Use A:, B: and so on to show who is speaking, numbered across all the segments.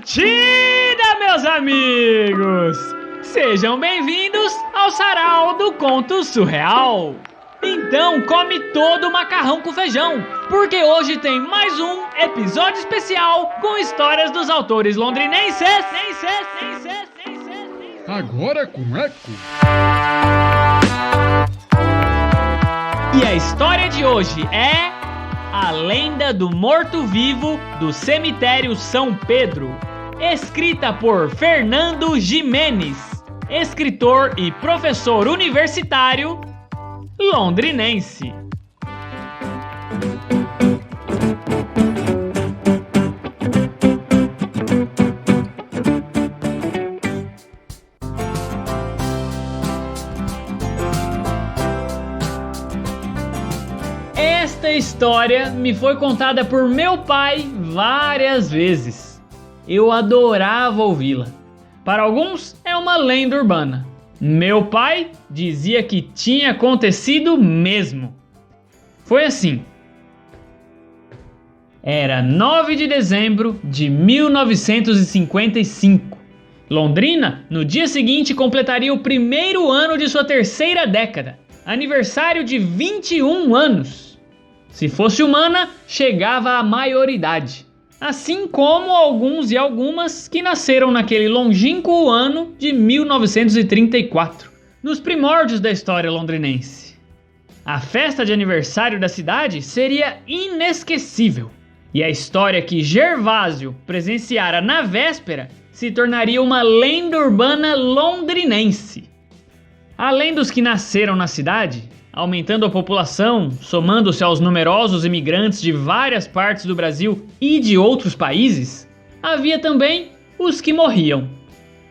A: Partida, meus amigos! Sejam bem-vindos ao Sarau do Conto Surreal. Então come todo o macarrão com feijão, porque hoje tem mais um episódio especial com histórias dos autores londrinenses.
B: Agora com eco.
A: E a história de hoje é A Lenda do Morto-Vivo do Cemitério São Pedro, escrita por Fernando Gimenez, escritor e professor universitário londrinense. Esta história me foi contada por meu pai várias vezes. Eu adorava ouvi-la. Para alguns é uma lenda urbana. Meu pai dizia que tinha acontecido mesmo. Foi assim. Era 9 de dezembro de 1955. Londrina, no dia seguinte, completaria o primeiro ano de sua terceira década. Aniversário de 21 anos. Se fosse humana, chegava à maioridade. Assim como alguns e algumas que nasceram naquele longínquo ano de 1934, nos primórdios da história londrinense. A festa de aniversário da cidade seria inesquecível, e a história que Gervásio presenciara na véspera se tornaria uma lenda urbana londrinense. Além dos que nasceram na cidade, aumentando a população, somando-se aos numerosos imigrantes de várias partes do Brasil e de outros países, havia também os que morriam.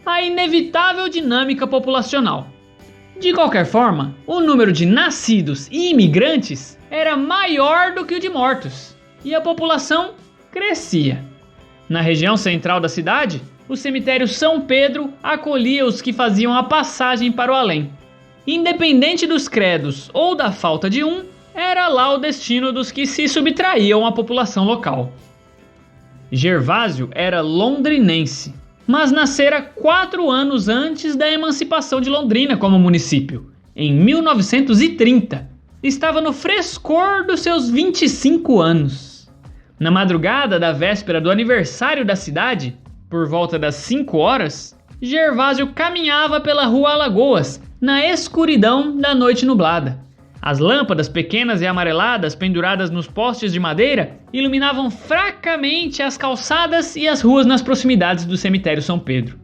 A: A inevitável dinâmica populacional. De qualquer forma, o número de nascidos e imigrantes era maior do que o de mortos, e a população crescia. Na região central da cidade, o cemitério São Pedro acolhia os que faziam a passagem para o além. Independente dos credos ou da falta de um, era lá o destino dos que se subtraíam à população local. Gervásio era londrinense, mas nascera 4 anos antes da emancipação de Londrina como município, em 1930. Estava no frescor dos seus 25 anos. Na madrugada da véspera do aniversário da cidade, por volta das 5 horas, Gervásio caminhava pela rua Alagoas, na escuridão da noite nublada. As lâmpadas pequenas e amareladas penduradas nos postes de madeira iluminavam fracamente as calçadas e as ruas nas proximidades do cemitério São Pedro.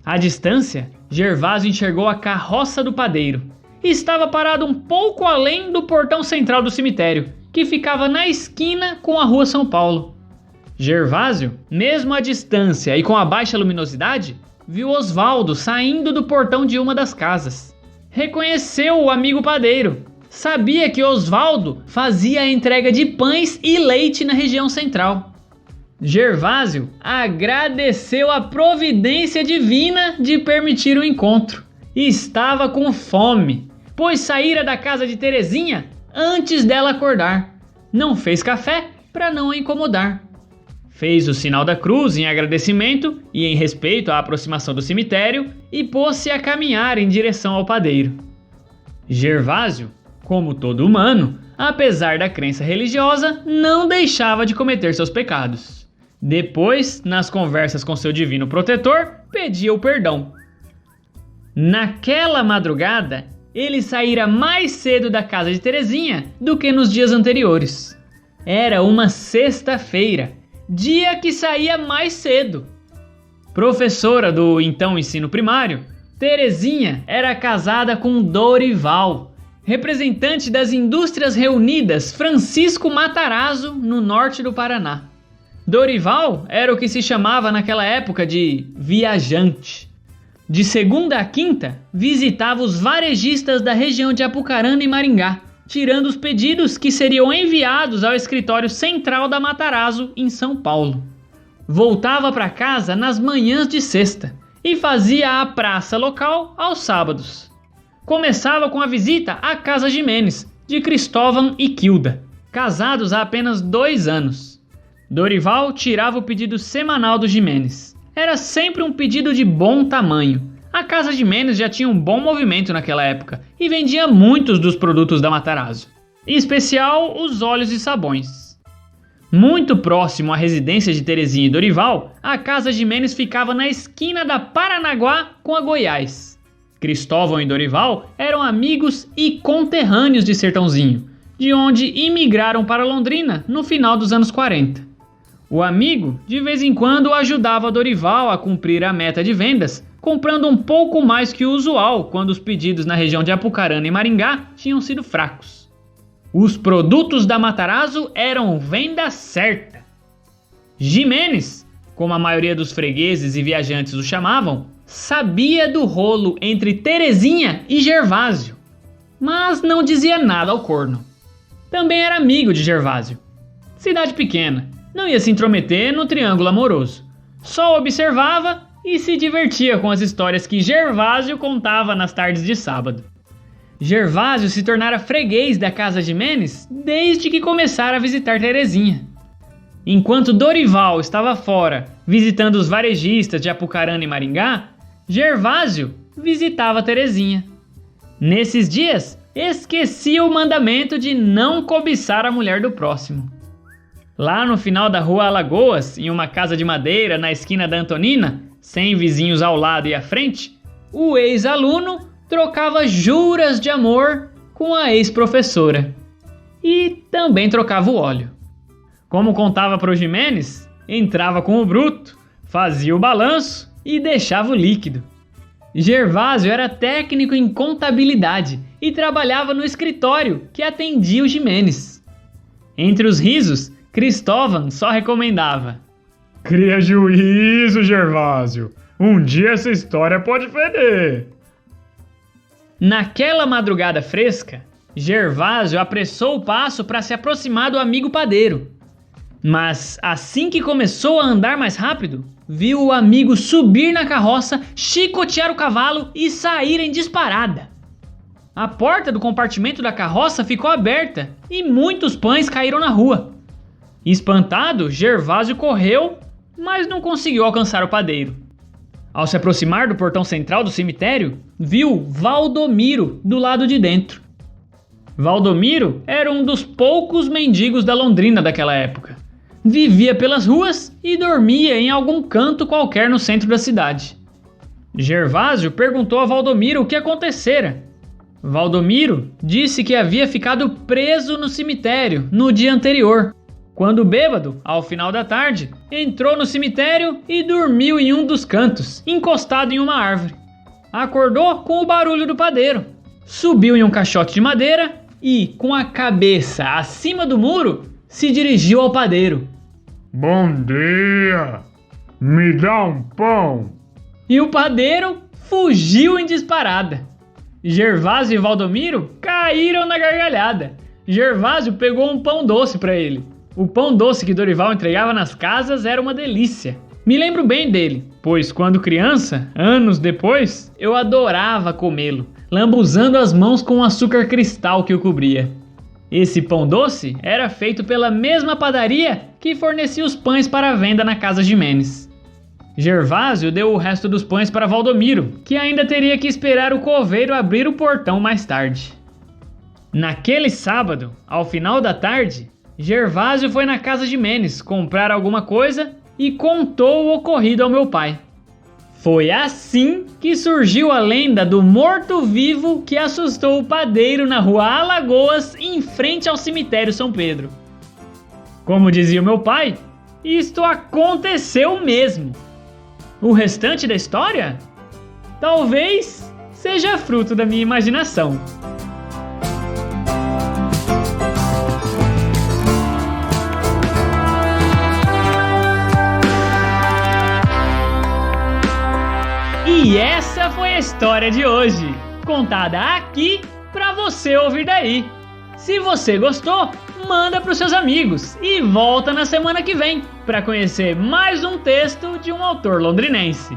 A: À distância, Gervásio enxergou a carroça do padeiro e estava parado um pouco além do portão central do cemitério, que ficava na esquina com a rua São Paulo. Gervásio, mesmo à distância e com a baixa luminosidade, viu Osvaldo saindo do portão de uma das casas. Reconheceu o amigo padeiro. Sabia que Osvaldo fazia a entrega de pães e leite na região central. Gervásio agradeceu a providência divina de permitir o encontro. Estava com fome, pois saíra da casa de Terezinha antes dela acordar. Não fez café para não a incomodar. Fez o sinal da cruz em agradecimento e em respeito à aproximação do cemitério e pôs-se a caminhar em direção ao padeiro. Gervásio, como todo humano, apesar da crença religiosa, não deixava de cometer seus pecados. Depois, nas conversas com seu divino protetor, pedia o perdão. Naquela madrugada, ele saíra mais cedo da casa de Terezinha do que nos dias anteriores. Era uma sexta-feira, dia que saía mais cedo. Professora do então ensino primário, Terezinha era casada com Dorival, representante das Indústrias Reunidas Francisco Matarazzo, no norte do Paraná. Dorival era o que se chamava naquela época de viajante. De segunda a quinta, visitava os varejistas da região de Apucarana e Maringá, tirando os pedidos que seriam enviados ao escritório central da Matarazzo, em São Paulo. Voltava para casa nas manhãs de sexta e fazia a praça local aos sábados. Começava com a visita à Casa Gimenez, de Cristóvão e Quilda, casados há apenas 2 anos. Dorival tirava o pedido semanal do Jimenez. Era sempre um pedido de bom tamanho. A casa Jimenez já tinha um bom movimento naquela época e vendia muitos dos produtos da Matarazzo, em especial os óleos e sabões. Muito próximo à residência de Terezinha e Dorival, a casa Jimenez ficava na esquina da Paranaguá com a Goiás. Cristóvão e Dorival eram amigos e conterrâneos de Sertãozinho, de onde imigraram para Londrina no final dos anos 40. O amigo, de vez em quando, ajudava Dorival a cumprir a meta de vendas, comprando um pouco mais que o usual quando os pedidos na região de Apucarana e Maringá tinham sido fracos. Os produtos da Matarazzo eram venda certa. Jimenez, como a maioria dos fregueses e viajantes o chamavam, sabia do rolo entre Terezinha e Gervásio, mas não dizia nada ao corno. Também era amigo de Gervásio. Cidade pequena, não ia se intrometer no triângulo amoroso. Só observava e se divertia com as histórias que Gervásio contava nas tardes de sábado. Gervásio se tornara freguês da casa Jimenez desde que começara a visitar Terezinha. Enquanto Dorival estava fora visitando os varejistas de Apucarana e Maringá, Gervásio visitava Terezinha. Nesses dias, esquecia o mandamento de não cobiçar a mulher do próximo. Lá no final da rua Alagoas, em uma casa de madeira na esquina da Antonina, sem vizinhos ao lado e à frente, o ex-aluno trocava juras de amor com a ex-professora. E também trocava o óleo. Como contava para o Jimenez, entrava com o bruto, fazia o balanço e deixava o líquido. Gervásio era técnico em contabilidade e trabalhava no escritório que atendia o Jimenez. Entre os risos, Cristóvão só recomendava:
B: Cria juízo, Gervásio. Um dia essa história pode feder.
A: Naquela madrugada fresca, Gervásio apressou o passo para se aproximar do amigo padeiro. Mas assim que começou a andar mais rápido, viu o amigo subir na carroça, chicotear o cavalo e sair em disparada. A porta do compartimento da carroça ficou aberta e muitos pães caíram na rua. Espantado, Gervásio correu, mas não conseguiu alcançar o padeiro. Ao se aproximar do portão central do cemitério, viu Valdomiro do lado de dentro. Valdomiro era um dos poucos mendigos da Londrina daquela época. Vivia pelas ruas e dormia em algum canto qualquer no centro da cidade. Gervásio perguntou a Valdomiro o que acontecera. Valdomiro disse que havia ficado preso no cemitério no dia anterior, quando bêbado, ao final da tarde, entrou no cemitério e dormiu em um dos cantos, encostado em uma árvore. Acordou com o barulho do padeiro, subiu em um caixote de madeira e, com a cabeça acima do muro, se dirigiu ao padeiro.
B: Bom dia! Me dá um pão!
A: E o padeiro fugiu em disparada. Gervásio e Valdomiro caíram na gargalhada. Gervásio pegou um pão doce para ele. O pão doce que Dorival entregava nas casas era uma delícia. Me lembro bem dele, pois quando criança, anos depois, eu adorava comê-lo, lambuzando as mãos com o açúcar cristal que o cobria. Esse pão doce era feito pela mesma padaria que fornecia os pães para a venda na casa Jimenez. Gervásio deu o resto dos pães para Valdomiro, que ainda teria que esperar o coveiro abrir o portão mais tarde. Naquele sábado, ao final da tarde, Gervásio foi na casa Jimenez comprar alguma coisa e contou o ocorrido ao meu pai. Foi assim que surgiu a lenda do morto-vivo que assustou o padeiro na rua Alagoas, em frente ao cemitério São Pedro. Como dizia o meu pai, isto aconteceu mesmo. O restante da história? Talvez seja fruto da minha imaginação. E essa foi a história de hoje, contada aqui pra você ouvir daí. Se você gostou, manda pros seus amigos e volta na semana que vem para conhecer mais um texto de um autor londrinense.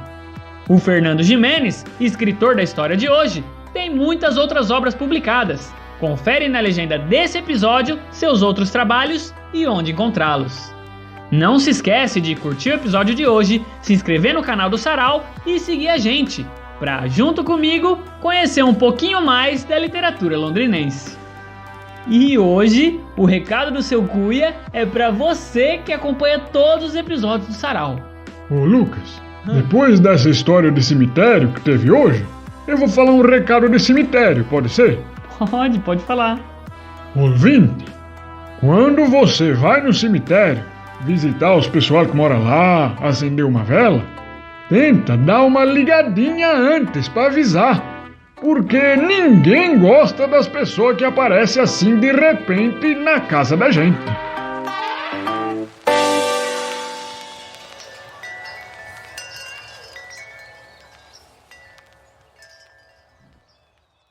A: O Fernando Jimenez, escritor da história de hoje, tem muitas outras obras publicadas. Confere na legenda desse episódio seus outros trabalhos e onde encontrá-los. Não se esquece de curtir o episódio de hoje, se inscrever no canal do Sarau e seguir a gente, para, junto comigo, conhecer um pouquinho mais da literatura londrinense. E hoje, o recado do seu Cuia é para você que acompanha todos os episódios do Sarau.
B: Ô Lucas, depois dessa história de cemitério que teve hoje, eu vou falar um recado de cemitério, pode ser?
A: Pode falar.
B: Ouvinte, quando você vai no cemitério visitar os pessoal que mora lá, acender uma vela, tenta dar uma ligadinha antes para avisar, porque ninguém gosta das pessoas que aparecem assim de repente na casa da gente.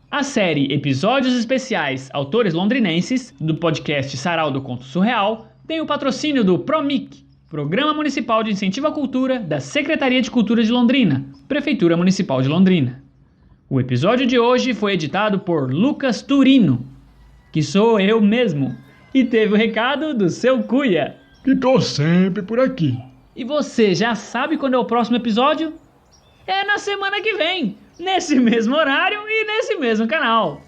A: A série Episódios Especiais Autores Londrinenses, do podcast Sarau do Conto Surreal, tem o patrocínio do PROMIC, Programa Municipal de Incentivo à Cultura da Secretaria de Cultura de Londrina, Prefeitura Municipal de Londrina. O episódio de hoje foi editado por Lucas Turino, que sou eu mesmo, e teve o recado do seu Cuia,
B: Que tô sempre por aqui.
A: E você já sabe quando é o próximo episódio? É na semana que vem, nesse mesmo horário e nesse mesmo canal.